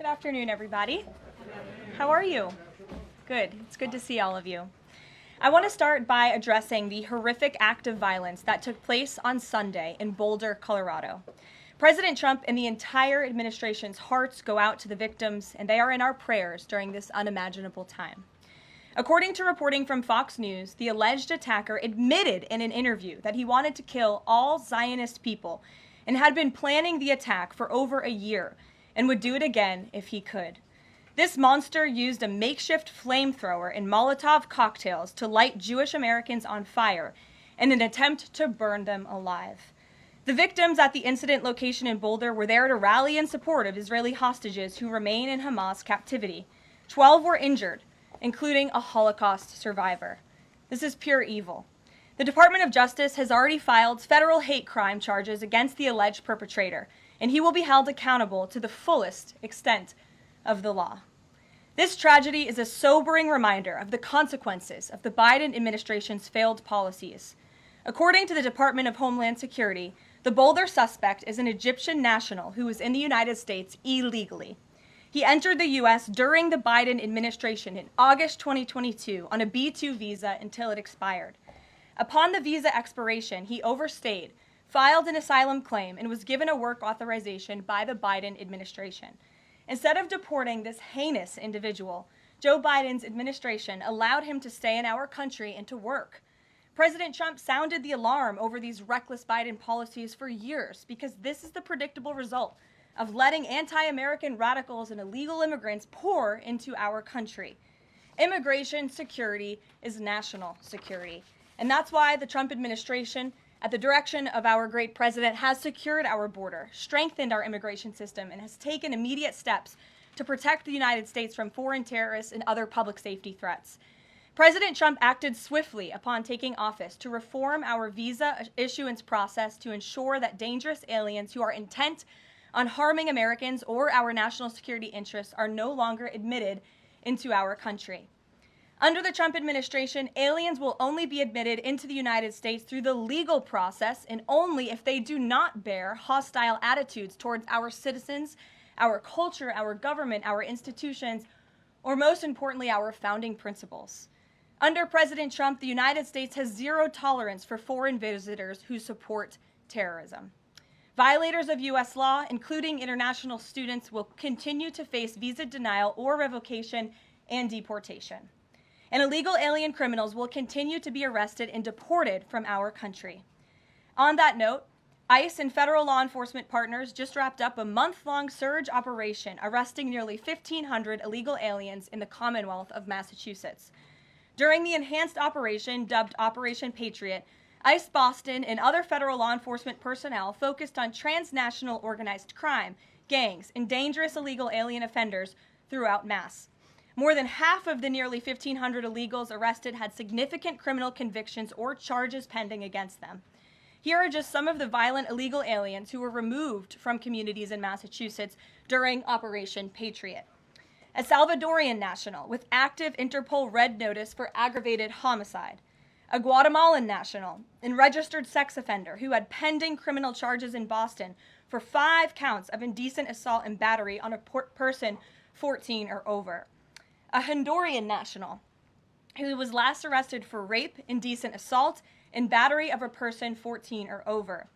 afternoon, everybody. How are you? Good. It's good to see all of you. I want to start by addressing the horrific act of violence that took place on Sunday in Boulder, Colorado. President Trump and the entire administration's hearts go out to the victims, and they are in our prayers during this unimaginable time. According to reporting from Fox News, the alleged attacker admitted in an interview that he wanted to kill all Zionist people and had been planning the attack for over a year and would do it again if he could. This monster used a makeshift flamethrower and Molotov cocktails to light Jewish Americans on fire in an attempt to burn them alive. The victims at the incident location in Boulder were there to rally in support of Israeli hostages who remain in Hamas captivity. 12 were injured, including a Holocaust survivor. This is pure evil. The Department of Justice has already filed federal hate crime charges against the alleged perpetrator, and he will be held accountable to the fullest extent of the law. This tragedy is a sobering reminder of the consequences of the Biden administration's failed policies. According to the Department of Homeland Security, the Boulder suspect is an Egyptian national who was in the United States illegally. He entered the U.S. during the Biden administration in August 2022 on a B-2 visa until it expired. Upon the visa expiration, he overstayed, filed an asylum claim, and was given a work authorization by the Biden administration. Instead of deporting this heinous individual, Joe Biden's administration allowed him to stay in our country and to work. President Trump sounded the alarm over these reckless Biden policies for years because this is the predictable result of letting anti-American radicals and illegal immigrants pour into our country. Immigration security is national security, and that's why the Trump administration, at the direction of our great president, has secured our border, strengthened our immigration system, and has taken immediate steps to protect the United States from foreign terrorists and other public safety threats. President Trump acted swiftly upon taking office to reform our visa issuance process to ensure that dangerous aliens who are intent on harming Americans or our national security interests are no longer admitted into our country. Under the Trump administration, aliens will only be admitted into the United States through the legal process and only if they do not bear hostile attitudes towards our citizens, our culture, our government, our institutions, or most importantly, our founding principles. Under President Trump, the United States has zero tolerance for foreign visitors who support terrorism. Violators of U.S. law, including international students, will continue to face visa denial or revocation and deportation. And illegal alien criminals will continue to be arrested and deported from our country. On that note, ICE and federal law enforcement partners just wrapped up a month-long surge operation arresting nearly 1,500 illegal aliens in the Commonwealth of Massachusetts. During the enhanced operation, dubbed Operation Patriot, ICE Boston and other federal law enforcement personnel focused on transnational organized crime, gangs, and dangerous illegal alien offenders throughout Mass. More than half of the nearly 1,500 illegals arrested had significant criminal convictions or charges pending against them. Here are just some of the violent illegal aliens who were removed from communities in Massachusetts during Operation Patriot. A Salvadorian national with active Interpol red notice for aggravated homicide. A Guatemalan national and registered sex offender who had pending criminal charges in Boston for 5 counts of indecent assault and battery on a person 14 or over. A Honduran national who was last arrested for rape, indecent assault, and battery of a person 14 or over.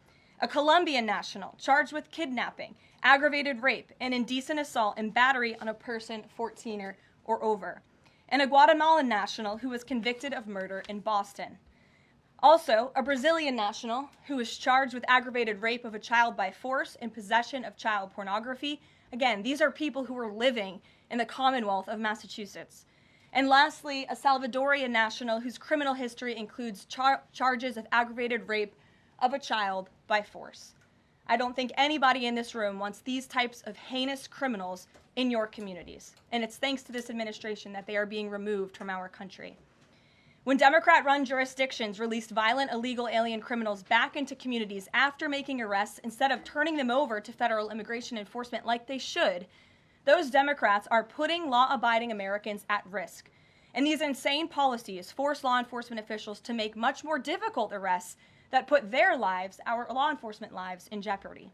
A Colombian national charged with kidnapping, aggravated rape, and indecent assault and battery on a person 14 or over. And a Guatemalan national who was convicted of murder in Boston. Also, a Brazilian national who was charged with aggravated rape of a child by force and possession of child pornography. Again, these are people who were living in the Commonwealth of Massachusetts. And lastly, a Salvadorian national whose criminal history includes charges of aggravated rape of a child by force. I don't think anybody in this room wants these types of heinous criminals in your communities. And it's thanks to this administration that they are being removed from our country. When Democrat-run jurisdictions released violent illegal alien criminals back into communities after making arrests instead of turning them over to federal immigration enforcement like they should, those Democrats are putting law-abiding Americans at risk. And these insane policies force law enforcement officials to make much more difficult arrests that put their lives, our law enforcement lives, in jeopardy.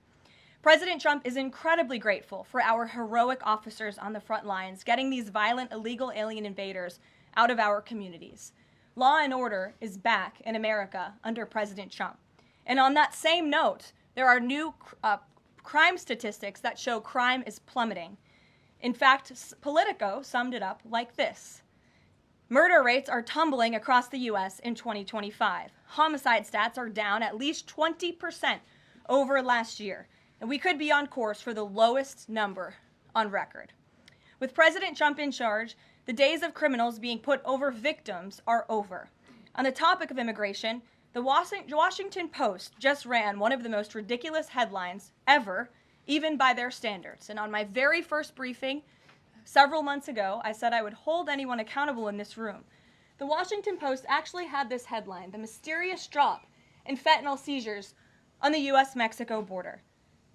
President Trump is incredibly grateful for our heroic officers on the front lines getting these violent, illegal alien invaders out of our communities. Law and order is back in America under President Trump. And on that same note, there are new crime statistics that show crime is plummeting. In fact, Politico summed it up like this. Murder rates are tumbling across the U.S. in 2025. Homicide stats are down at least 20% over last year, and we could be on course for the lowest number on record. With President Trump in charge, the days of criminals being put over victims are over. On the topic of immigration, the Washington Post just ran one of the most ridiculous headlines ever, even by their standards. And on my very first briefing several months ago, I said I would hold anyone accountable in this room. The Washington Post actually had this headline, "The Mysterious Drop in Fentanyl Seizures on the U.S.-Mexico Border."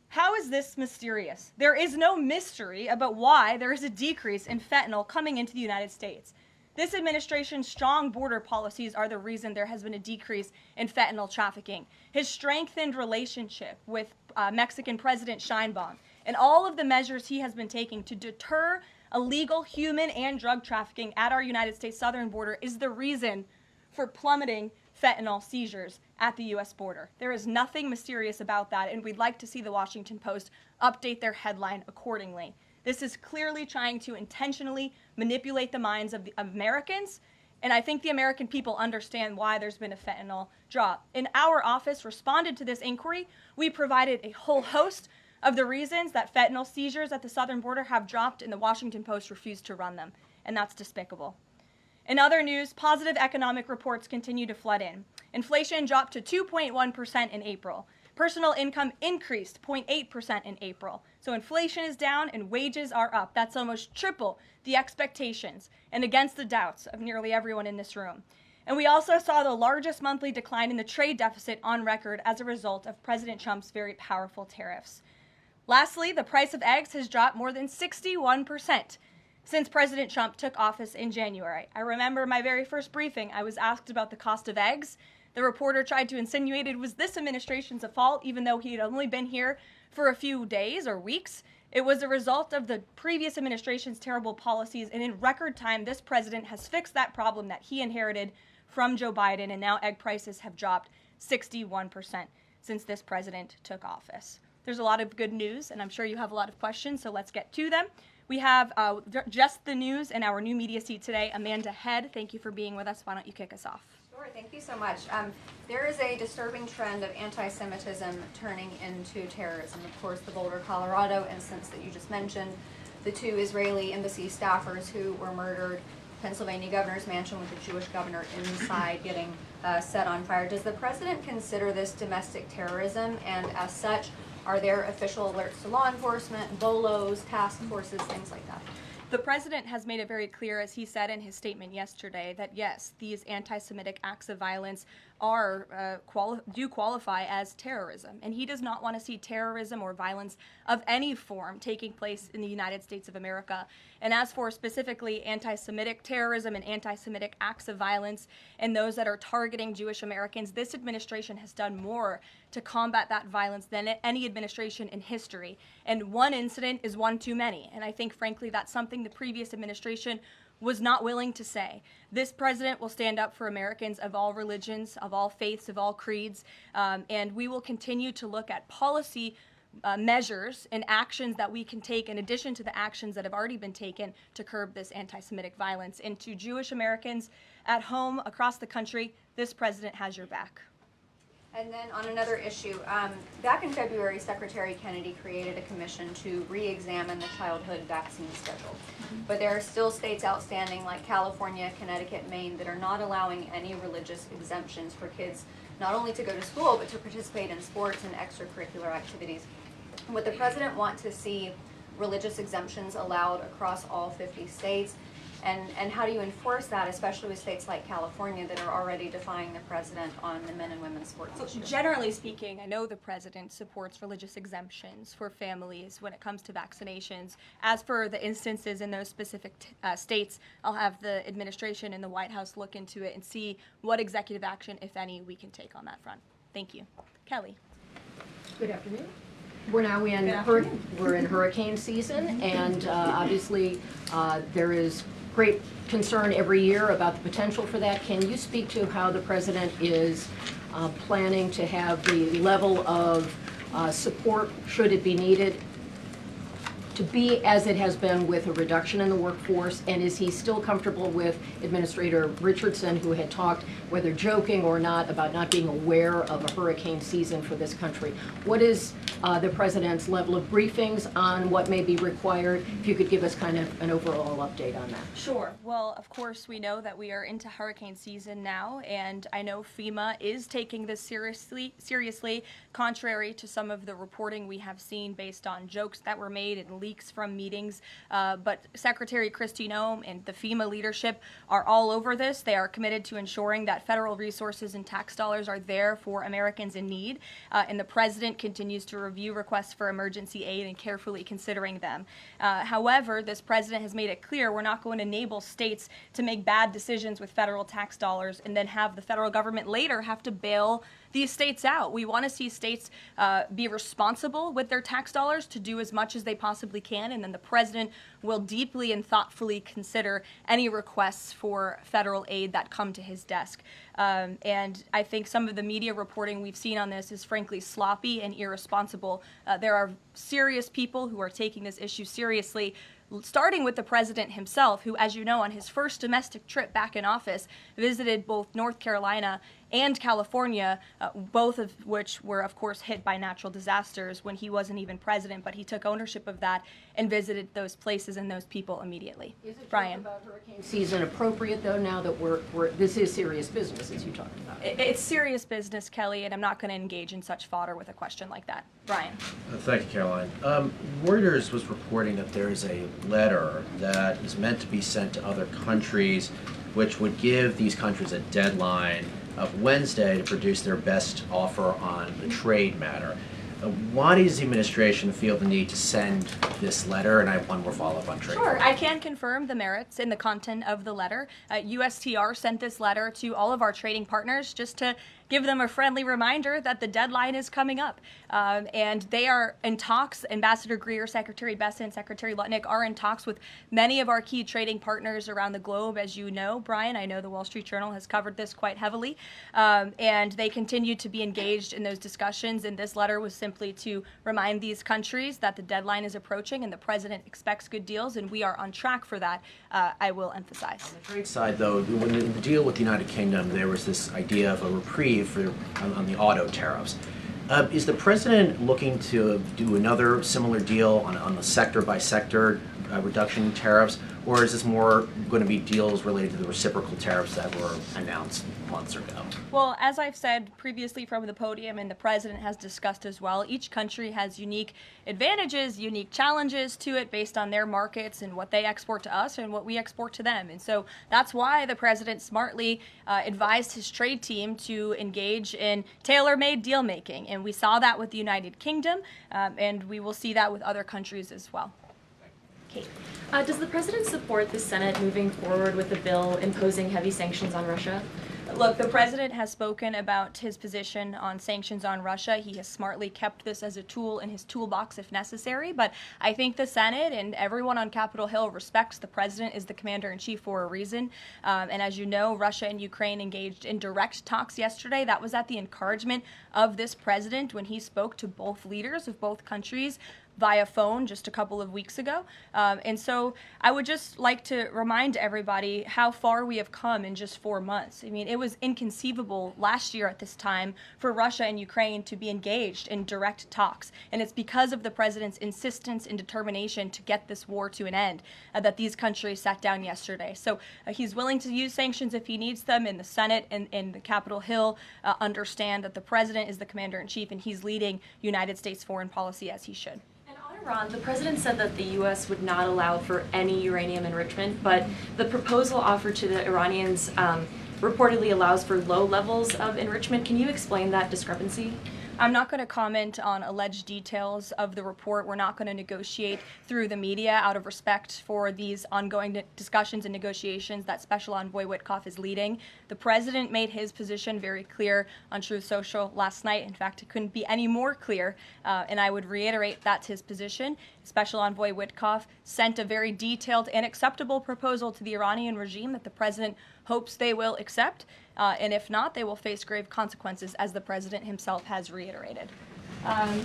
How is this mysterious? There is no mystery about why there is a decrease in fentanyl coming into the United States. This administration's strong border policies are the reason there has been a decrease in fentanyl trafficking. His strengthened relationship with Mexican President Sheinbaum and all of the measures he has been taking to deter illegal human and drug trafficking at our United States southern border is the reason for plummeting fentanyl seizures at the U.S. border. There is nothing mysterious about that, and we'd like to see the Washington Post update their headline accordingly. This is clearly trying to intentionally manipulate the minds of the Americans, and I think the American people understand why there's been a fentanyl drop. And our office responded to this inquiry. We provided a whole host of the reasons that fentanyl seizures at the southern border have dropped, and the Washington Post refused to run them, and that's despicable. In other news, positive economic reports continue to flood in. Inflation dropped to 2.1% in April. Personal income increased 0.8% in April. So inflation is down and wages are up. That's almost triple the expectations and against the doubts of nearly everyone in this room. And we also saw the largest monthly decline in the trade deficit on record as a result of President Trump's very powerful tariffs. Lastly, the price of eggs has dropped more than 61% since President Trump took office in January. I remember my very first briefing, I was asked about the cost of eggs. The reporter tried to insinuate it was this administration's fault, even though he had only been here for a few days or weeks. It was a result of the previous administration's terrible policies, and in record time, this president has fixed that problem that he inherited from Joe Biden, and now egg prices have dropped 61% since this president took office. There's a lot of good news, and I'm sure you have a lot of questions, so let's get to them. We have just the news in our new media seat today. Amanda Head, thank you for being with us. Why don't you kick us off? Sure, thank you so much. There is a disturbing trend of anti-Semitism turning into terrorism. Of course, the Boulder, Colorado instance that you just mentioned, the 2 Israeli embassy staffers who were murdered, Pennsylvania governor's mansion with the Jewish governor inside getting set on fire. Does the president consider this domestic terrorism, and as such, are there official alerts to law enforcement, BOLOs, task forces, things like that? The president has made it very clear, as he said in his statement yesterday, that yes, these anti-Semitic acts of violence are do qualify as terrorism, and he does not want to see terrorism or violence of any form taking place in the United States of America. And as for specifically anti-Semitic terrorism and anti-Semitic acts of violence and those that are targeting Jewish Americans, this administration has done more to combat that violence than any administration in history. And one incident is one too many. And I think, frankly, that's something the previous administration was not willing to say. This president will stand up for Americans of all religions, of all faiths, of all creeds, and we will continue to look at policy measures and actions that we can take in addition to the actions that have already been taken to curb this anti-Semitic violence. And to Jewish Americans at home, across the country, this president has your back. And then on another issue, back in February, Secretary Kennedy created a commission to re-examine the childhood vaccine schedule. But there are still states outstanding like California, Connecticut, Maine that are not allowing any religious exemptions for kids, not only to go to school, but to participate in sports and extracurricular activities. Would the president want to see religious exemptions allowed across all 50 states? And how do you enforce that, especially with states like California that are already defying the president on the men and women's sports issue? Generally speaking, I know the president supports religious exemptions for families when it comes to vaccinations. As for the instances in those specific states, I'll have the administration and the White House look into it and see what executive action, if any, we can take on that front. Thank you. Kelly. Good afternoon. We're now in hurricane season, and obviously there is great concern every year about the potential for that. Can you speak to how the president is planning to have the level of support, should it be needed, to be as it has been with a reduction in the workforce? And is he still comfortable with Administrator Richardson, who had talked, whether joking or not, about not being aware of a hurricane season for this country? What is the president's level of briefings on what may be required? If you could give us kind of an overall update on that. Sure. Well, of course, we know that we are into hurricane season now, and I know FEMA is taking this seriously, contrary to some of the reporting we have seen based on jokes that were made and leaks from meetings. But Secretary Kristi Noem and the FEMA leadership are all over this. They are committed to ensuring that federal resources and tax dollars are there for Americans in need, and the president continues to review requests for emergency aid and carefully considering them. However, this president has made it clear we're not going to enable states to make bad decisions with federal tax dollars and then have the federal government later have to bail these states out. We want to see states be responsible with their tax dollars to do as much as they possibly can, and then the president will deeply and thoughtfully consider any requests for federal aid that come to his desk. And I think some of the media reporting we've seen on this is frankly sloppy and irresponsible. There are serious people who are taking this issue seriously, starting with the president himself, who, as you know, on his first domestic trip back in office, visited both North Carolina and California, both of which were, of course, hit by natural disasters when he wasn't even president, but he took ownership of that and visited those places and those people immediately. Is it Brian? about hurricane season appropriate, though, now that this is serious business, as you talked about? It's serious business, Kelly, and I'm not going to engage in such fodder with a question like that. Brian? Thank you, Caroline. Reuters was reporting that there is a letter that is meant to be sent to other countries, which would give these countries a deadline of Wednesday to produce their best offer on the trade matter. Why does the administration feel the need to send this letter? And I have one more follow-up on trade. Sure, I can confirm the merits in the content of the letter. USTR sent this letter to all of our trading partners just to give them a friendly reminder that the deadline is coming up. And they are in talks. Ambassador Greer, Secretary Bessent, Secretary Lutnick are in talks with many of our key trading partners around the globe. As you know, Brian, I know the Wall Street Journal has covered this quite heavily. And they continue to be engaged in those discussions. And this letter was simply to remind these countries that the deadline is approaching and the president expects good deals. And we are on track for that, I will emphasize. On the trade side, though, when the deal with the United Kingdom, there was this idea of a reprieve on the auto tariffs. Is the president looking to do another similar deal on the sector-by-sector reduction in tariffs, or is this more going to be deals related to the reciprocal tariffs that were announced months ago? Well, as I've said previously from the podium, and the president has discussed as well, each country has unique advantages, unique challenges to it based on their markets and what they export to us and what we export to them. And so that's why the president smartly advised his trade team to engage in tailor-made deal-making. And we saw that with the United Kingdom, and we will see that with other countries as well. Kate. Does the president support the Senate moving forward with a bill imposing heavy sanctions on Russia? Look, the president has spoken about his position on sanctions on Russia. He has smartly kept this as a tool in his toolbox if necessary, but I think the Senate and everyone on Capitol Hill respects the president as the commander-in-chief for a reason. And as you know, Russia and Ukraine engaged in direct talks yesterday. That was at the encouragement of this president when he spoke to both leaders of both countries via phone just a couple of weeks ago. And so I would just like to remind everybody how far we have come in just 4 months. I mean, it was inconceivable last year at this time for Russia and Ukraine to be engaged in direct talks. And it's because of the president's insistence and determination to get this war to an end that these countries sat down yesterday. So he's willing to use sanctions if he needs them, and the Senate and the Capitol Hill understand that the president is the commander-in-chief and he's leading United States foreign policy as he should. Iran, the president said that the U.S. would not allow for any uranium enrichment, but the proposal offered to the Iranians reportedly allows for low levels of enrichment. Can you explain that discrepancy? I'm not going to comment on alleged details of the report. We're not going to negotiate through the media out of respect for these ongoing discussions and negotiations that Special Envoy Witkoff is leading. The president made his position very clear on Truth Social last night. In fact, it couldn't be any more clear, and I would reiterate that's his position. Special Envoy Witkoff sent a very detailed and acceptable proposal to the Iranian regime that the president hopes they will accept, and if not, they will face grave consequences, as the president himself has reiterated.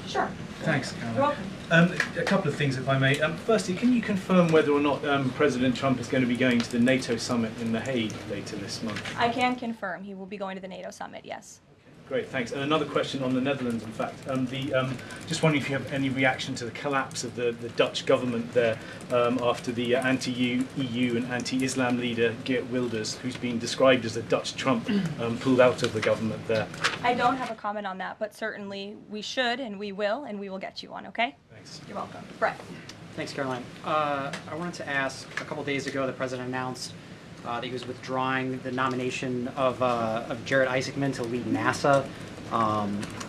Sure. Thanks, Caroline. You're welcome. A couple of things, if I may. Firstly, can you confirm whether or not President Trump is going to be going to the NATO summit in The Hague later this month? I can confirm he will be going to the NATO summit, yes. Great, thanks. And another question on the Netherlands, in fact. Just wondering if you have any reaction to the collapse of the Dutch government there after the anti-EU and anti-Islam leader Geert Wilders, who's been described as a Dutch Trump, pulled out of the government there. I don't have a comment on that, but certainly we should and we will get you one, okay? Thanks. You're welcome. Brett. Thanks, Caroline. I wanted to ask, a couple days ago, the president announced that he was withdrawing the nomination of Jared Isaacman to lead NASA,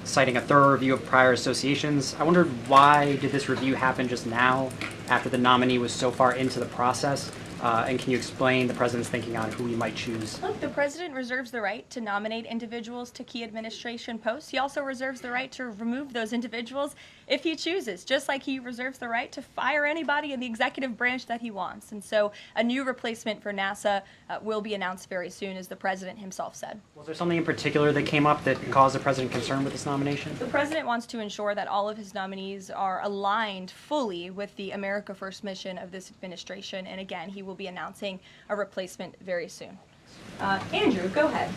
citing a thorough review of prior associations. I wondered, why did this review happen just now, after the nominee was so far into the process? And can you explain the president's thinking on who he might choose? Look, the president reserves the right to nominate individuals to key administration posts. He also reserves the right to remove those individuals if he chooses, just like he reserves the right to fire anybody in the executive branch that he wants. And so a new replacement for NASA will be announced very soon, as the president himself said. Was there something in particular that came up that caused the president concern with this nomination? The president wants to ensure that all of his nominees are aligned fully with the America First mission of this administration. And again, he will be announcing a replacement very soon. Andrew, go ahead.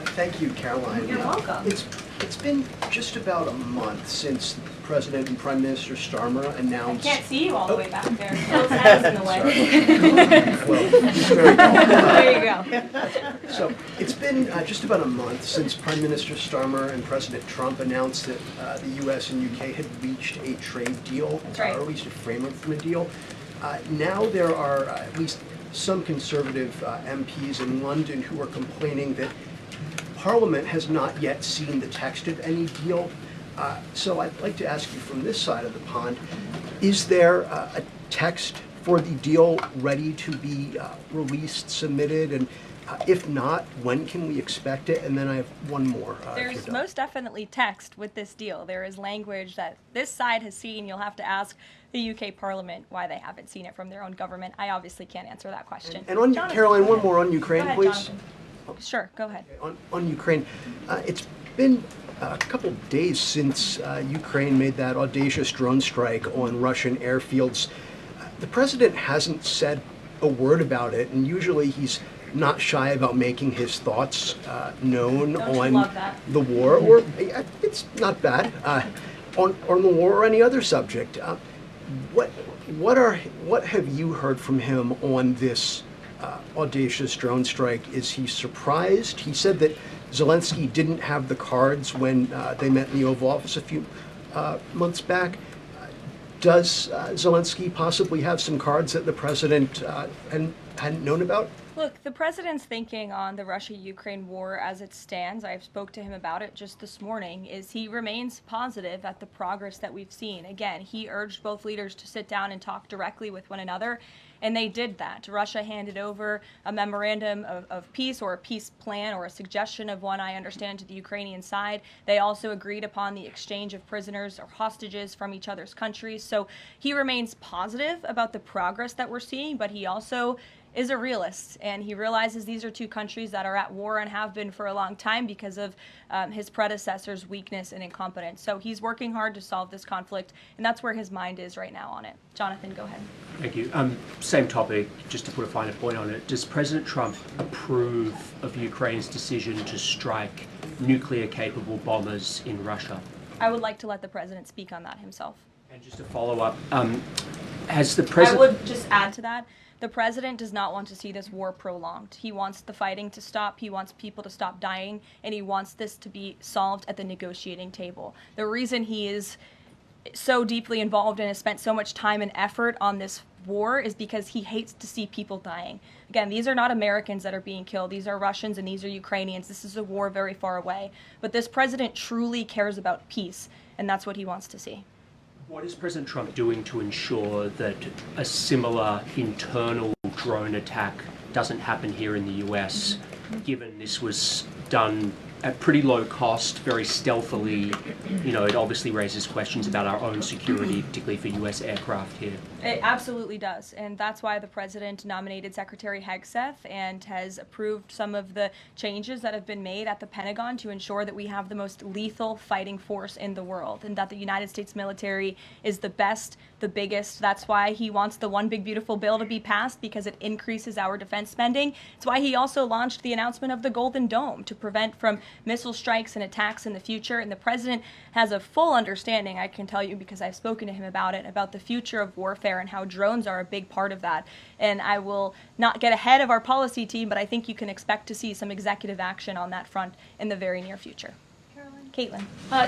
Thank you, Caroline. You're welcome. It's been just about a month since President and Prime Minister Starmer I announced... can't see you all the way back there. Those hands in the way. Well, he's very There you go. So it's been just about a month since Prime Minister Starmer and President Trump announced that the U.S. and U.K. had reached a trade deal, That's right. or at least a framework from a deal. Now there are at least some conservative MPs in London who are complaining that Parliament has not yet seen the text of any deal. So I'd like to ask you from this side of the pond, is there a text for the deal ready to be released, submitted, and if not, when can we expect it? And then I have one more. There's most definitely text with this deal. There is language that this side has seen. You'll have to ask the UK Parliament why they haven't seen it from their own government. I obviously can't answer that question. And on Jonathan, Caroline, go one ahead. more on Ukraine, Go ahead, please. Jonathan. Sure, go ahead. On Ukraine, it's been a couple of days since Ukraine made that audacious drone strike on Russian airfields. The president hasn't said a word about it, and usually he's not shy about making his thoughts known Don't you on love that? the war, or it's not bad, on the war or any other subject. What have you heard from him on this audacious drone strike? Is he surprised? He said that Zelensky didn't have the cards when they met in the Oval Office a few months back. Does Zelensky possibly have some cards that the president hadn't known about? Look, the president's thinking on the Russia-Ukraine war as it stands, I spoke to him about it just this morning, is he remains positive at the progress that we've seen. Again, he urged both leaders to sit down and talk directly with one another, and they did that. Russia handed over a memorandum of peace, or a peace plan, or a suggestion of one, I understand, to the Ukrainian side. They also agreed upon the exchange of prisoners or hostages from each other's countries. So he remains positive about the progress that we're seeing, but he also is a realist, and he realizes these are two countries that are at war and have been for a long time because of his predecessor's weakness and incompetence. So he's working hard to solve this conflict, and that's where his mind is right now on it. Jonathan, go ahead. Thank you. Same topic, just to put a finer point on it. Does President Trump approve of Ukraine's decision to strike nuclear-capable bombers in Russia? I would like to let the president speak on that himself. And just to follow up, has the president... I would just add to that. The president does not want to see this war prolonged. He wants the fighting to stop, he wants people to stop dying, and he wants this to be solved at the negotiating table. The reason he is so deeply involved and has spent so much time and effort on this war is because he hates to see people dying. Again, these are not Americans that are being killed. These are Russians and these are Ukrainians. This is a war very far away. But this president truly cares about peace, and that's what he wants to see. What is President Trump doing to ensure that a similar internal drone attack doesn't happen here in the US, given this was done at pretty low cost, very stealthily? You know, it obviously raises questions about our own security, particularly for US aircraft here. It absolutely does, and that's why the president nominated Secretary Hegseth and has approved some of the changes that have been made at the Pentagon to ensure that we have the most lethal fighting force in the world, and that the United States military is the best, the biggest. That's why he wants the One Big Beautiful Bill to be passed, because it increases our defense spending. It's why he also launched the announcement of the Golden Dome to prevent from missile strikes and attacks in the future, and the president has a full understanding, I can tell you because I've spoken to him about it, about the future of warfare and how drones are a big part of that. And I will not get ahead of our policy team, but I think you can expect to see some executive action on that front in the very near future. Caitlin.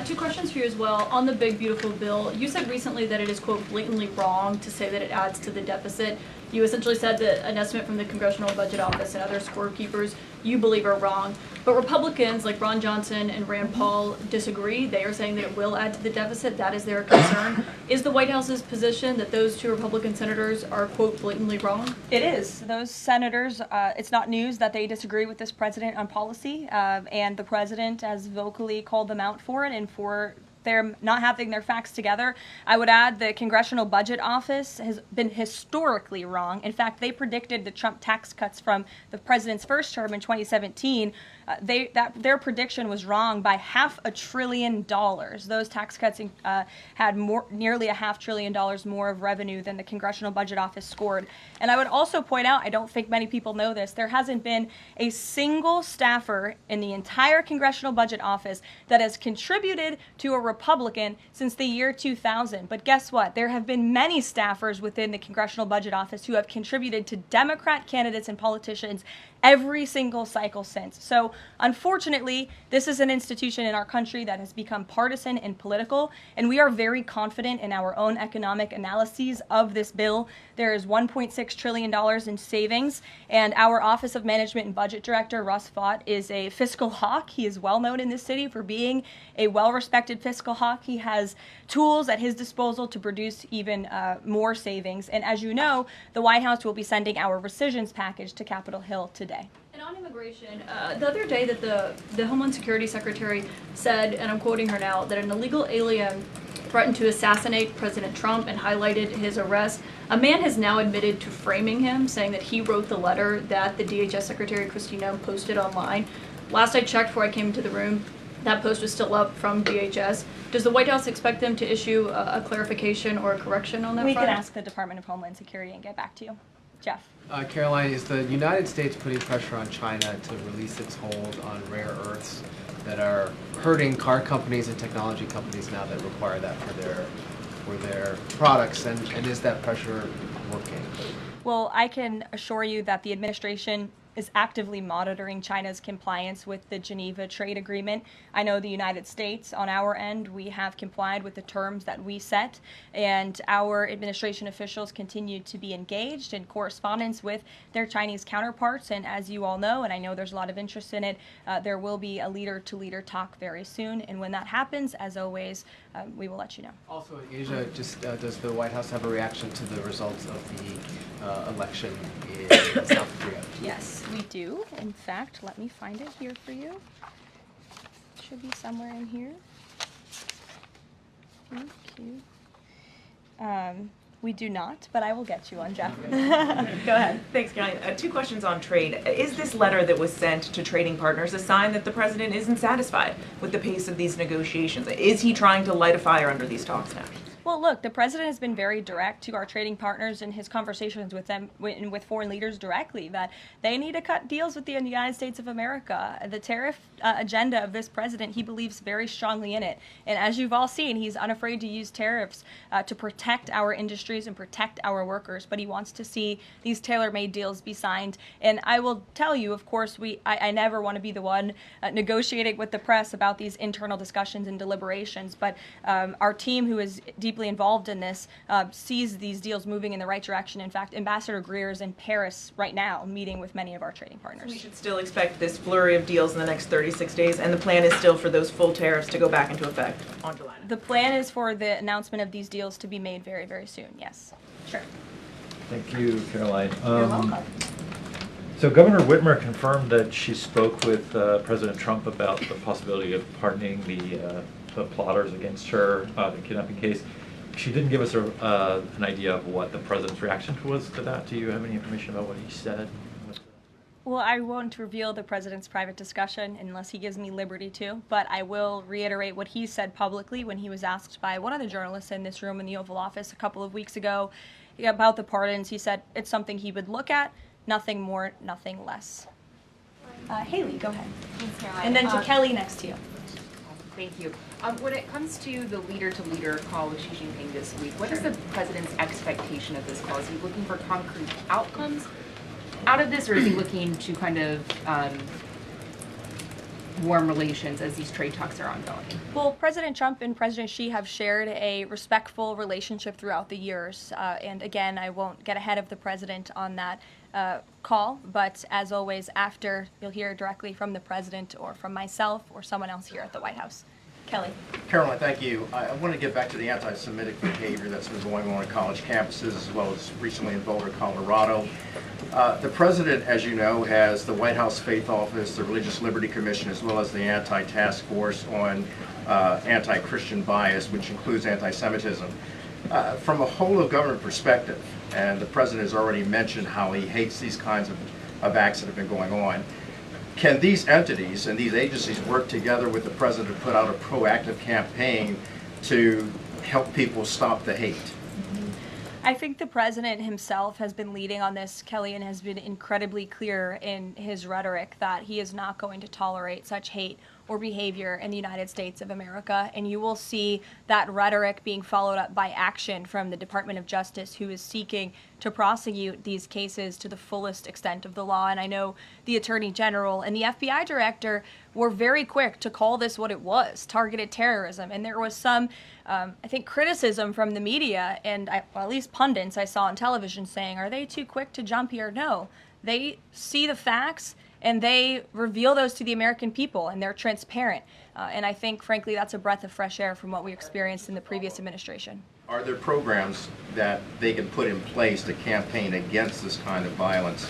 Two questions for you as well. On the Big Beautiful Bill, you said recently that it is, quote, blatantly wrong to say that it adds to the deficit. You essentially said that an estimate from the Congressional Budget Office and other scorekeepers you believe are wrong. But Republicans like Ron Johnson and Rand Paul disagree. They are saying that it will add to the deficit. That is their concern. Is the White House's position that those two Republican senators are, quote, blatantly wrong? It is. Those senators, it's not news that they disagree with this president on policy, and the president has vocally called them out for it and for they're not having their facts together. I would add the Congressional Budget Office has been historically wrong. In fact, they predicted the Trump tax cuts from the president's first term in 2017. Their prediction was wrong by $500 billion. Those tax cuts had nearly $500 billion more of revenue than the Congressional Budget Office scored. And I would also point out, I don't think many people know this, there hasn't been a single staffer in the entire Congressional Budget Office that has contributed to a Republican since the year 2000. But guess what? There have been many staffers within the Congressional Budget Office who have contributed to Democrat candidates and politicians every single cycle since. So unfortunately, this is an institution in our country that has become partisan and political, and we are very confident in our own economic analyses of this bill. There is $1.6 trillion in savings, and our Office of Management and Budget Director, Russ Vought, is a fiscal hawk. He is well known in this city for being a well-respected fiscal hawk. He has tools at his disposal to produce even more savings. And as you know, the White House will be sending our rescissions package to Capitol Hill today. And on immigration, the other day that the Homeland Security Secretary said, and I'm quoting her now, that an illegal alien threatened to assassinate President Trump and highlighted his arrest. A man has now admitted to framing him, saying that he wrote the letter that the DHS Secretary Kristi Noem posted online. Last I checked before I came into the room, that post was still up from DHS. Does the White House expect them to issue a clarification or a correction on that front? We can ask the Department of Homeland Security and get back to you. Jeff. Caroline, is the United States putting pressure on China to release its hold on rare earths that are hurting car companies and technology companies now that require that for their products, and is that pressure working? Well, I can assure you that the administration is actively monitoring China's compliance with the Geneva Trade Agreement. I know the United States, on our end, we have complied with the terms that we set, and our administration officials continue to be engaged in correspondence with their Chinese counterparts. And as you all know, and I know there's a lot of interest in it, there will be a leader-to-leader talk very soon. And when that happens, as always, we will let you know. Also in Asia, just does the White House have a reaction to the results of the election in South Korea? Yes, we do. In fact, let me find it here for you. It should be somewhere in here. Thank you. We do not, but I will get you one, Jeff. Go ahead. Thanks, Caroline. Two questions on trade. Is this letter that was sent to trading partners a sign that the president isn't satisfied with the pace of these negotiations? Is he trying to light a fire under these talks now? Well, look, the president has been very direct to our trading partners in his conversations with them, with foreign leaders directly, that they need to cut deals with the United States of America. The tariff agenda of this president, he believes very strongly in it. And as you've all seen, he's unafraid to use tariffs to protect our industries and protect our workers. But he wants to see these tailor-made deals be signed. And I will tell you, of course, I never want to be the one negotiating with the press about these internal discussions and deliberations. But our team, who is deeply deeply involved in this, sees these deals moving in the right direction. In fact, Ambassador Greer is in Paris right now meeting with many of our trading partners. We should still expect this flurry of deals in the next 36 days, and the plan is still for those full tariffs to go back into effect on July 9th. The plan is for the announcement of these deals to be made very, very soon, yes. Sure. Thank you, Caroline. You're welcome. So Governor Whitmer confirmed that she spoke with President Trump about the possibility of pardoning the plotters against her, the kidnapping case. She didn't give us an idea of what the president's reaction was to that. Do you have any information about what he said? Well, I won't reveal the president's private discussion unless he gives me liberty to, but I will reiterate what he said publicly when he was asked by one of the journalists in this room in the Oval Office a couple of weeks ago about the pardons. He said it's something he would look at, nothing more, nothing less. Haley, go ahead. Thanks, Caroline. And then to Kelly next to you. Thank you. When it comes to the leader-to-leader call with Xi Jinping this week, what is the president's expectation of this call? Is he looking for concrete outcomes out of this, or is he looking to kind of warm relations as these trade talks are ongoing? Well, President Trump and President Xi have shared a respectful relationship throughout the years. And again, I won't get ahead of the president on that call, but as always, after, you'll hear directly from the president or from myself or someone else here at the White House. Kelly. Caroline, thank you. I want to get back to the anti-Semitic behavior that's been going on college campuses as well as recently in Boulder, Colorado. The president, as you know, has the White House Faith Office, the Religious Liberty Commission, as well as the Anti-Task Force on anti-Christian bias, which includes anti-Semitism. From a whole of government perspective, and the president has already mentioned how he hates these kinds of acts that have been going on, can these entities and these agencies work together with the president to put out a proactive campaign to help people stop the hate? I think the president himself has been leading on this, Kelly, and has been incredibly clear in his rhetoric that he is not going to tolerate such hate or behavior in the United States of America. And you will see that rhetoric being followed up by action from the Department of Justice, who is seeking to prosecute these cases to the fullest extent of the law. And I know the Attorney General and the FBI Director were very quick to call this what it was, targeted terrorism. And there was some, I think, criticism from the media and well, at least pundits I saw on television saying, are they too quick to jump here? No, they see the facts and they reveal those to the American people, and they're transparent. And I think, frankly, that's a breath of fresh air from what we experienced in the previous administration. Are there programs that they can put in place to campaign against this kind of violence,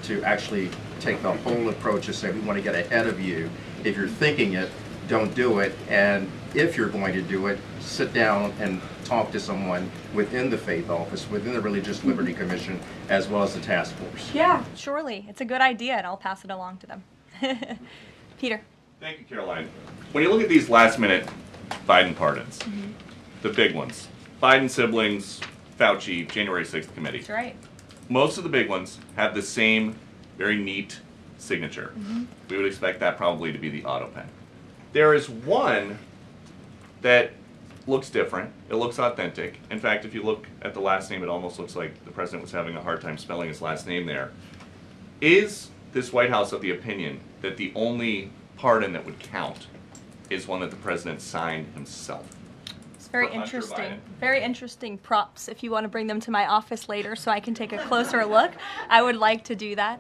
to actually take the whole approach and say, we want to get ahead of you. If you're thinking it, don't do it. And if you're going to do it, sit down and talk to someone within the Faith Office, within the Religious Liberty Commission, as well as the task force. Yeah, surely. It's a good idea, and I'll pass it along to them. Peter. Thank you, Caroline. When you look at these last-minute Biden pardons, the big ones, Biden siblings, Fauci, January 6th committee. That's right. Most of the big ones have the same very neat signature. We would expect that probably to be the auto pen. There is one that looks different. It looks authentic. In fact, if you look at the last name, it almost looks like the president was having a hard time spelling his last name there. Is this White House of the opinion that the only pardon that would count is one that the president signed himself? It's very For Hunter interesting. Biden. Very interesting props. If you want to bring them to my office later so I can take a closer look, I would like to do that.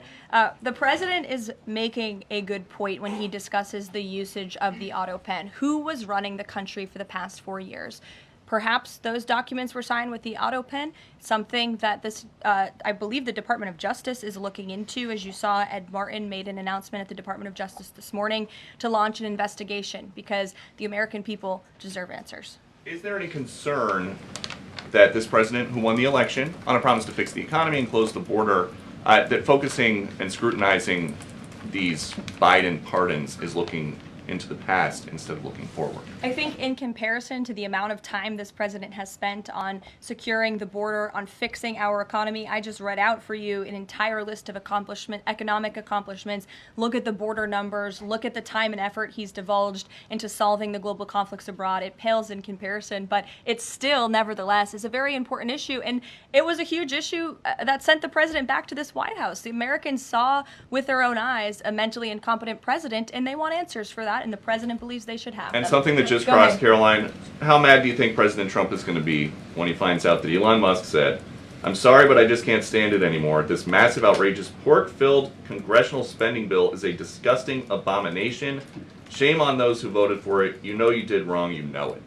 The president is making a good point when he discusses the usage of the auto pen. Who was running the country for the past 4 years? Perhaps those documents were signed with the auto pen, something that this, I believe the Department of Justice is looking into. As you saw, Ed Martin made an announcement at the Department of Justice this morning to launch an investigation because the American people deserve answers. Is there any concern that this president, who won the election on a promise to fix the economy and close the border, that focusing and scrutinizing these Biden pardons is looking into the past instead of looking forward? I think in comparison to the amount of time this president has spent on securing the border, on fixing our economy, I just read out for you an entire list of economic accomplishments. Look at the border numbers, look at the time and effort he's divulged into solving the global conflicts abroad. It pales in comparison, but it still, nevertheless, is a very important issue. And it was a huge issue that sent the president back to this White House. The Americans saw with their own eyes a mentally incompetent president, and they want answers for that. that, and the president believes they should have And them. something that just Go crossed, ahead. Caroline, how mad do you think President Trump is going to be when he finds out that Elon Musk said, "I'm sorry, but I just can't stand it anymore. This massive, outrageous, pork-filled congressional spending bill is a disgusting abomination. Shame on those who voted for it. You know you did wrong. You know it."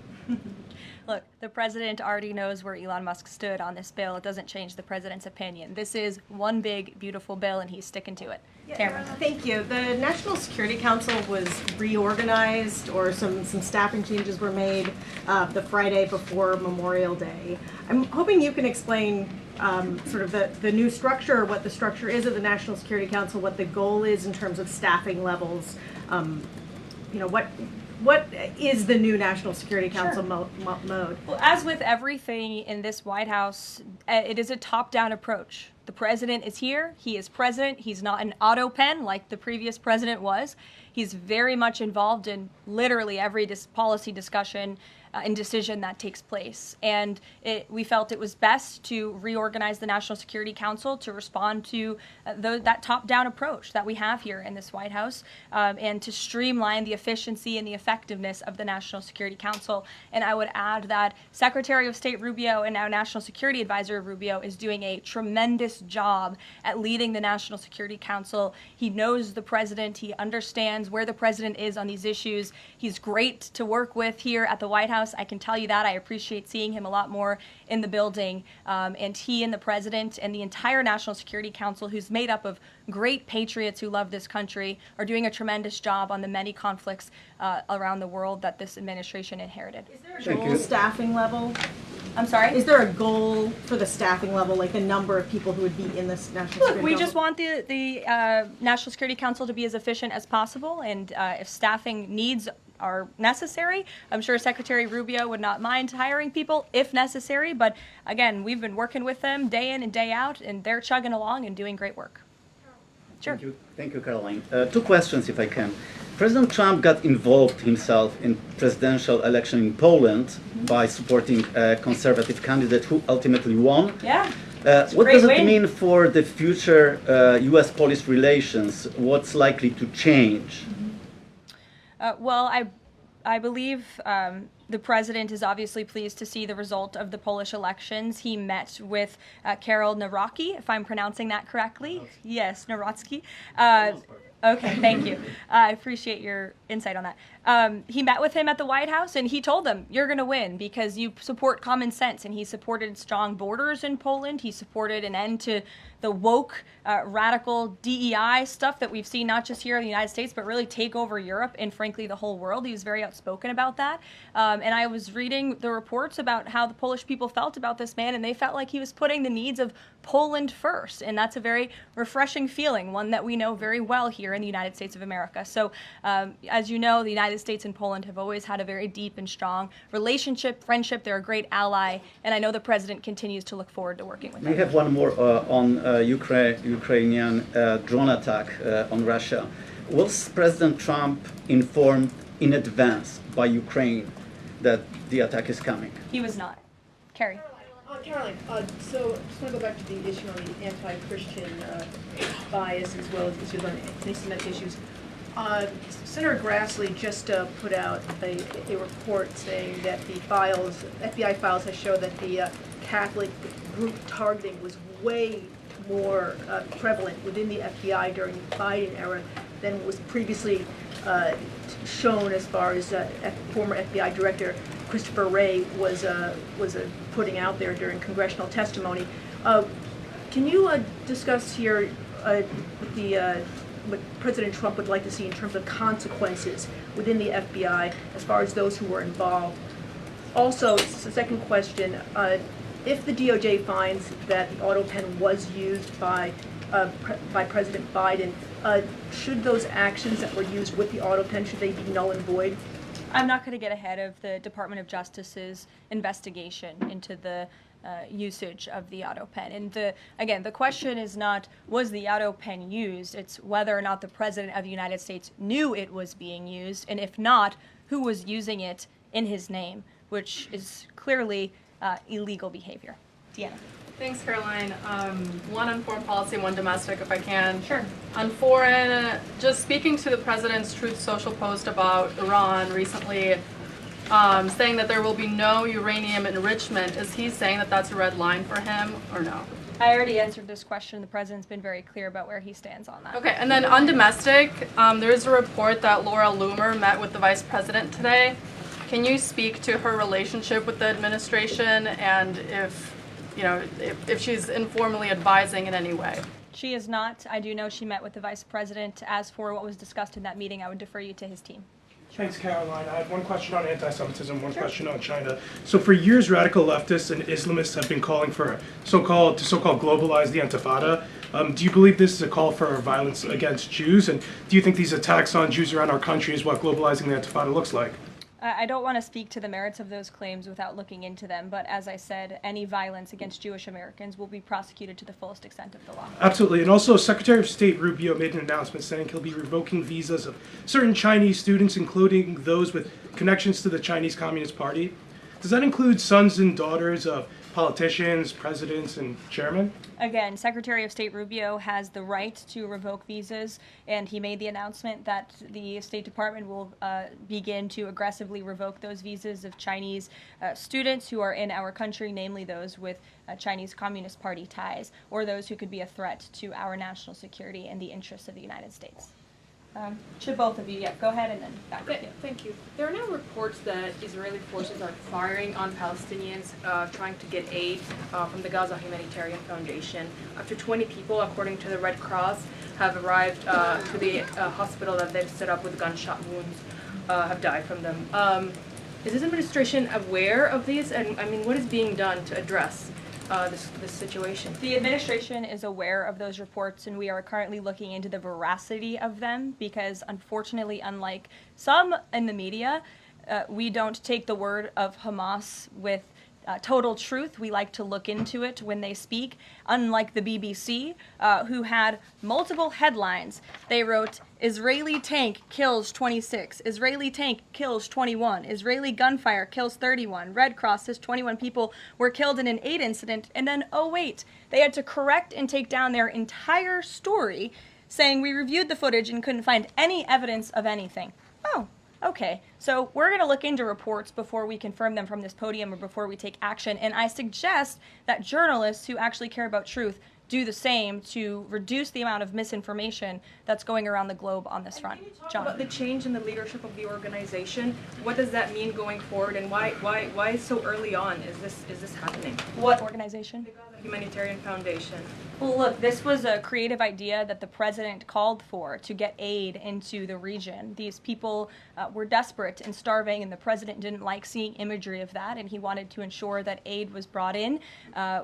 Look, the president already knows where Elon Musk stood on this bill. It doesn't change the president's opinion. This is one big, beautiful bill, and he's sticking to it. Tamara. Thank you. The National Security Council was reorganized, or some staffing changes were made the Friday before Memorial Day. I'm hoping you can explain sort of the new structure, or what the structure is of the National Security Council, what the goal is in terms of staffing levels. What is the new National Security Council mode? Well, as with everything in this White House, it is a top-down approach. The president is here. He is president. He's not an auto pen like the previous president was. He's very much involved in literally every policy discussion and decision that takes place. And we felt it was best to reorganize the National Security Council to respond to that top-down approach that we have here in this White House, and to streamline the efficiency and the effectiveness of the National Security Council. And I would add that Secretary of State Rubio and now National Security Advisor Rubio is doing a tremendous job at leading the National Security Council. He knows the president. He understands where the president is on these issues. He's great to work with here at the White House. I can tell you that. I appreciate seeing him a lot more in the building. And he and the president and the entire National Security Council, who's made up of great patriots who love this country, are doing a tremendous job on the many conflicts around the world that this administration inherited. Is there a goal staffing level? I'm sorry? Is there a goal for the staffing level, like the number of people who would be in this National Security Look, we Council? just want the National Security Council to be as efficient as possible, and if staffing needs are necessary, I'm sure Secretary Rubio would not mind hiring people if necessary, but again, we've been working with them day in and day out, and they're chugging along and doing great work. Sure. Thank you, Caroline. Two questions, if I can. President Trump got involved himself in presidential election in Poland by supporting a conservative candidate who ultimately won. Yeah. What does it mean for the future U.S.-Polish relations? What's likely to change? Well, I believe the president is obviously pleased to see the result of the Polish elections. He met with Karol Nawrocki, if I'm pronouncing that correctly. Yes, Nawrocki. Okay, thank you. I appreciate your insight on that. He met with him at the White House, and he told them, you're going to win because you support common sense. And he supported strong borders in Poland. He supported an end to the woke, radical DEI stuff that we've seen not just here in the United States, but really take over Europe and, frankly, the whole world. He was very outspoken about that. And I was reading the reports about how the Polish people felt about this man, and they felt like he was putting the needs of Poland first. And that's a very refreshing feeling, one that we know very well here in the United States of America. So, as you know, the United States and Poland have always had a very deep and strong relationship, friendship. They're a great ally, and I know the president continues to look forward to working with them. I have one more on Ukrainian drone attack on Russia. Was President Trump informed in advance by Ukraine that the attack is coming? He was not. Carrie. Caroline, so I just want to go back to the issue on the anti-Christian bias as well as issues on anti-Semitic issues. Senator Grassley just put out a report saying that the FBI files have shown that the Catholic group targeting was way more prevalent within the FBI during the Biden era than was previously shown, as far as former FBI Director Christopher Wray was putting out there during congressional testimony. Can you discuss here what President Trump would like to see in terms of consequences within the FBI as far as those who were involved? Also, the second question, if the DOJ finds that the auto pen was used by President Biden, should those actions that were used with the auto pen, should they be null and void? I'm not going to get ahead of the Department of Justice's investigation into the usage of the auto pen. And again, the question is not, was the auto pen used? It's whether or not the President of the United States knew it was being used, and if not, who was using it in his name, which is clearly illegal behavior. Deanna. Thanks, Caroline. One on foreign policy, one domestic, if I can. Sure. On foreign, just speaking to the president's Truth Social post about Iran recently, saying that there will be no uranium enrichment. Is he saying that that's a red line for him or no? I already answered this question. The president's been very clear about where he stands on that. Okay, and then on domestic, there is a report that Laura Loomer met with the vice president today. Can you speak to her relationship with the administration and if she's informally advising in any way? She is not. I do know she met with the vice president. As for what was discussed in that meeting, I would defer you to his team. Thanks, Caroline. I have one question on anti-Semitism, one question on China. So for years, radical leftists and Islamists have been calling for so-called globalize the Intifada. Do you believe this is a call for violence against Jews? And do you think these attacks on Jews around our country is what globalizing the Intifada looks like? I don't want to speak to the merits of those claims without looking into them, but as I said, any violence against Jewish Americans will be prosecuted to the fullest extent of the law. Absolutely. And also, Secretary of State Rubio made an announcement saying he'll be revoking visas of certain Chinese students, including those with connections to the Chinese Communist Party. Does that include sons and daughters of politicians, presidents, and chairmen? Again, Secretary of State Rubio has the right to revoke visas, and he made the announcement that the State Department will begin to aggressively revoke those visas of Chinese students who are in our country, namely those with Chinese Communist Party ties, or those who could be a threat to our national security and the interests of the United States. To both of you, go ahead and then back to you. Thank you. There are now reports that Israeli forces are firing on Palestinians trying to get aid from the Gaza Humanitarian Foundation. Up to 20 people, according to the Red Cross, have arrived to the hospital that they've set up with gunshot wounds, have died from them. Is this administration aware of these? And I mean, what is being done to address this situation? The administration is aware of those reports, and we are currently looking into the veracity of them because, unfortunately, unlike some in the media, we don't take the word of Hamas with total truth. We like to look into it when they speak. Unlike the BBC, who had multiple headlines, they wrote, Israeli tank kills 26, Israeli tank kills 21, Israeli gunfire kills 31, Red Cross says 21 people were killed in an aid incident, and then, oh wait, they had to correct and take down their entire story, saying we reviewed the footage and couldn't find any evidence of anything. Oh, okay, so we're going to look into reports before we confirm them from this podium or before we take action, and I suggest that journalists who actually care about truth do the same to reduce the amount of misinformation that's going around the globe on this front. John. About the change in the leadership of the organization, what does that mean going forward, and why so early on is this happening? What organization? The Humanitarian Foundation. Well, look, this was a creative idea that the president called for to get aid into the region. These people were desperate and starving, and the president didn't like seeing imagery of that, and he wanted to ensure that aid was brought in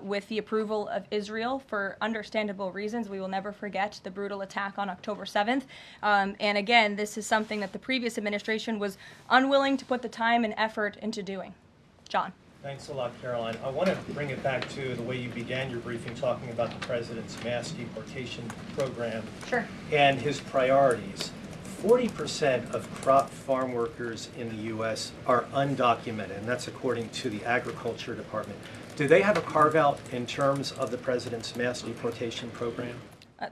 with the approval of Israel for understandable reasons. We will never forget the brutal attack on October 7th. And again, this is something that the previous administration was unwilling to put the time and effort into doing. John. Thanks a lot, Caroline. I want to bring it back to the way you began your briefing, talking about the president's mass deportation program and his priorities. 40% of crop farm workers in the U.S. are undocumented, and that's according to the Agriculture Department. Do they have a carve-out in terms of the president's mass deportation program?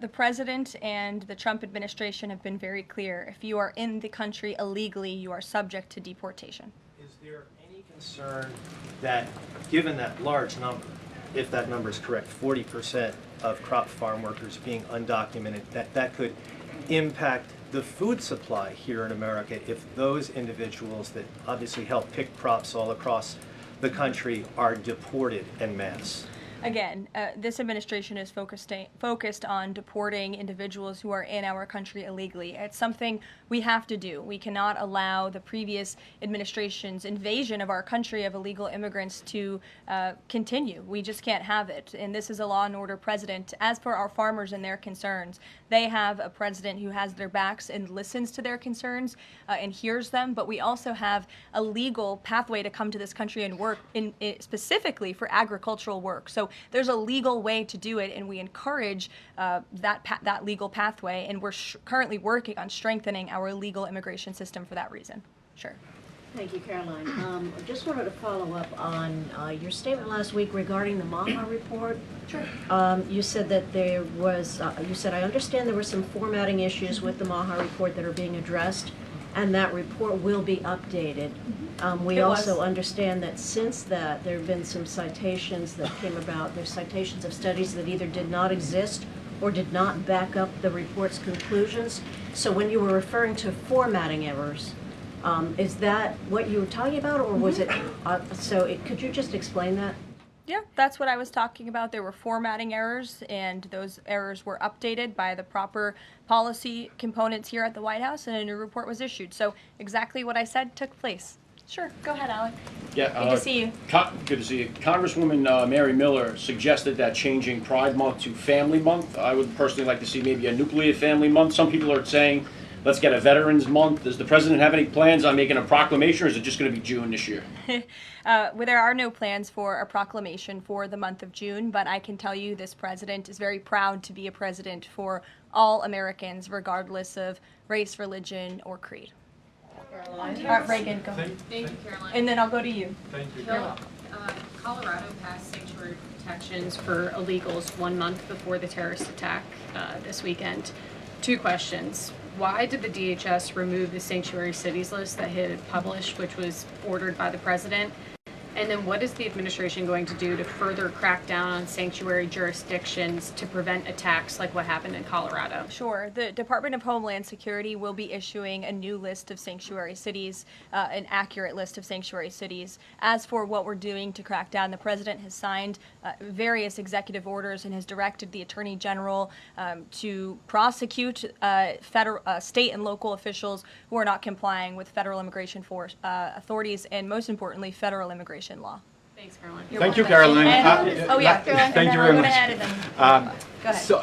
The president and the Trump administration have been very clear. If you are in the country illegally, you are subject to deportation. Is there any concern that, given that large number, if that number is correct, 40% of crop farm workers being undocumented, that could impact the food supply here in America if those individuals that obviously help pick crops all across the country are deported en masse? Again, this administration is focused on deporting individuals who are in our country illegally. It's something we have to do. We cannot allow the previous administration's invasion of our country of illegal immigrants to continue. We just can't have it. And this is a law and order president. As for our farmers and their concerns, they have a president who has their backs and listens to their concerns and hears them. But we also have a legal pathway to come to this country and work specifically for agricultural work. So there's a legal way to do it, and we encourage that legal pathway, and we're currently working on strengthening our legal immigration system for that reason. Sure. Thank you, Caroline. I just wanted to follow up on your statement last week regarding the Maha report. Sure. You said that there was, you said, I understand there were some formatting issues with the Maha report that are being addressed, and that report will be updated. We also understand that since that, there have been some citations that came about. There's citations of studies that either did not exist or did not back up the report's conclusions. So when you were referring to formatting errors, is that what you were talking about, or was it, could you just explain that? Yeah, that's what I was talking about. There were formatting errors, and those errors were updated by the proper policy components here at the White House, and a new report was issued. So exactly what I said took place. Sure, go ahead, Alec. Yeah, good to see you. Good to see you. Congresswoman Mary Miller suggested that changing Pride Month to Family Month. I would personally like to see maybe a nuclear family month. Some people are saying, let's get a Veterans Month. Does the president have any plans on making a proclamation, or is it just going to be June this year? Well, there are no plans for a proclamation for the month of June, but I can tell you this president is very proud to be a president for all Americans, regardless of race, religion, or creed. Caroline. All right, Reagan, go ahead. Thank you, Caroline. And then I'll go to you. Thank you. You're welcome. Colorado passed sanctuary protections for illegals 1 month before the terrorist attack this weekend. 2 questions. Why did the DHS remove the sanctuary cities list that he had published, which was ordered by the president? And then what is the administration going to do to further crack down on sanctuary jurisdictions to prevent attacks like what happened in Colorado? Sure. The Department of Homeland Security will be issuing a new list of sanctuary cities, an accurate list of sanctuary cities. As for what we're doing to crack down, the president has signed various executive orders and has directed the Attorney General to prosecute state and local officials who are not complying with federal immigration authorities and, most importantly, federal immigration law. Thanks, Caroline. Thank you, Caroline. Caroline. Thank you very much. Go ahead. So,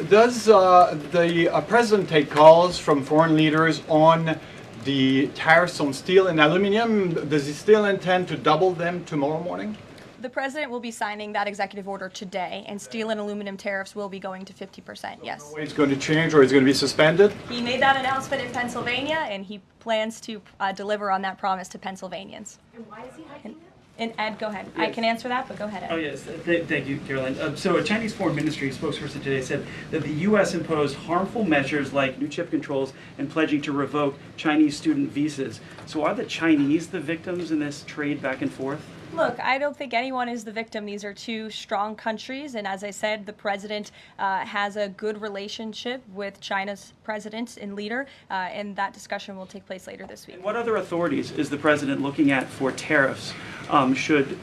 does the president take calls from foreign leaders on the tariffs on steel and aluminum? Does he still intend to double them tomorrow morning? The president will be signing that executive order today, and steel and aluminum tariffs will be going to 50%, yes. It's going to change, or it's going to be suspended? He made that announcement in Pennsylvania, and he plans to deliver on that promise to Pennsylvanians. And why is he hiking it? And Ed, go ahead. Yes. I can answer that, but go ahead, Ed. Oh, yes. Thank you, Caroline. So a Chinese Foreign Ministry spokesperson today said that the U.S. imposed harmful measures like new chip controls and pledging to revoke Chinese student visas. So are the Chinese the victims in this trade back and forth? Look, I don't think anyone is the victim. These are 2 strong countries, and as I said, the president has a good relationship with China's president and leader, and that discussion will take place later this week. And what other authorities is the president looking at for tariffs should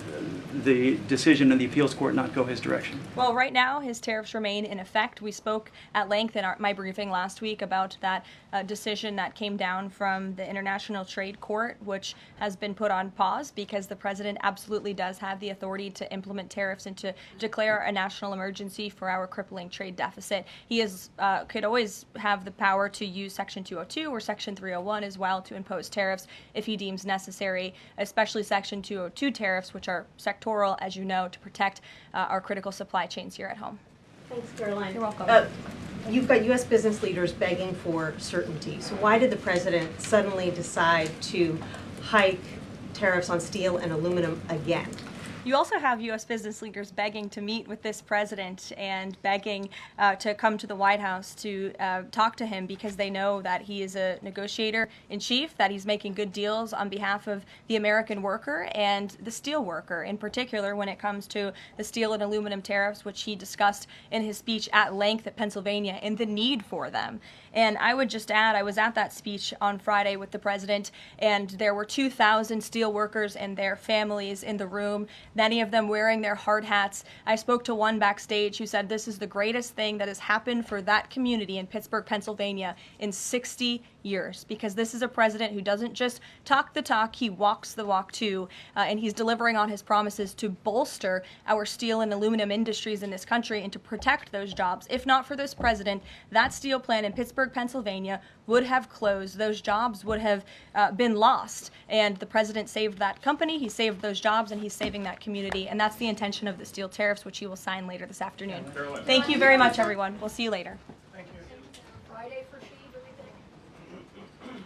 the decision of the appeals court not go his direction? Well, right now, his tariffs remain in effect. We spoke at length in my briefing last week about that decision that came down from the International Trade Court, which has been put on pause because the president absolutely does have the authority to implement tariffs and to declare a national emergency for our crippling trade deficit. He could always have the power to use Section 202 or Section 301 as well to impose tariffs if he deems necessary, especially Section 202 tariffs, which are sectoral, as you know, to protect our critical supply chains here at home. Thanks, Caroline. You're welcome. You've got U.S. business leaders begging for certainty. So why did the president suddenly decide to hike tariffs on steel and aluminum again? You also have U.S. business leaders begging to meet with this president and begging to come to the White House to talk to him because they know that he is a negotiator in chief, that he's making good deals on behalf of the American worker and the steel worker, in particular when it comes to the steel and aluminum tariffs, which he discussed in his speech at length at Pennsylvania, and the need for them. And I would just add, I was at that speech on Friday with the president, and there were 2,000 steel workers and their families in the room, many of them wearing their hard hats. I spoke to one backstage who said this is the greatest thing that has happened for that community in Pittsburgh, Pennsylvania in 60 years, because this is a president who doesn't just talk the talk, he walks the walk too, and he's delivering on his promises to bolster our steel and aluminum industries in this country and to protect those jobs. If not for this president, that steel plant in Pittsburgh, Pennsylvania would have closed. Those jobs would have been lost, and the president saved that company, he saved those jobs, and he's saving that community, and that's the intention of the steel tariffs, which he will sign later this afternoon. Thank you very much, everyone. We'll see you later. Friday for She.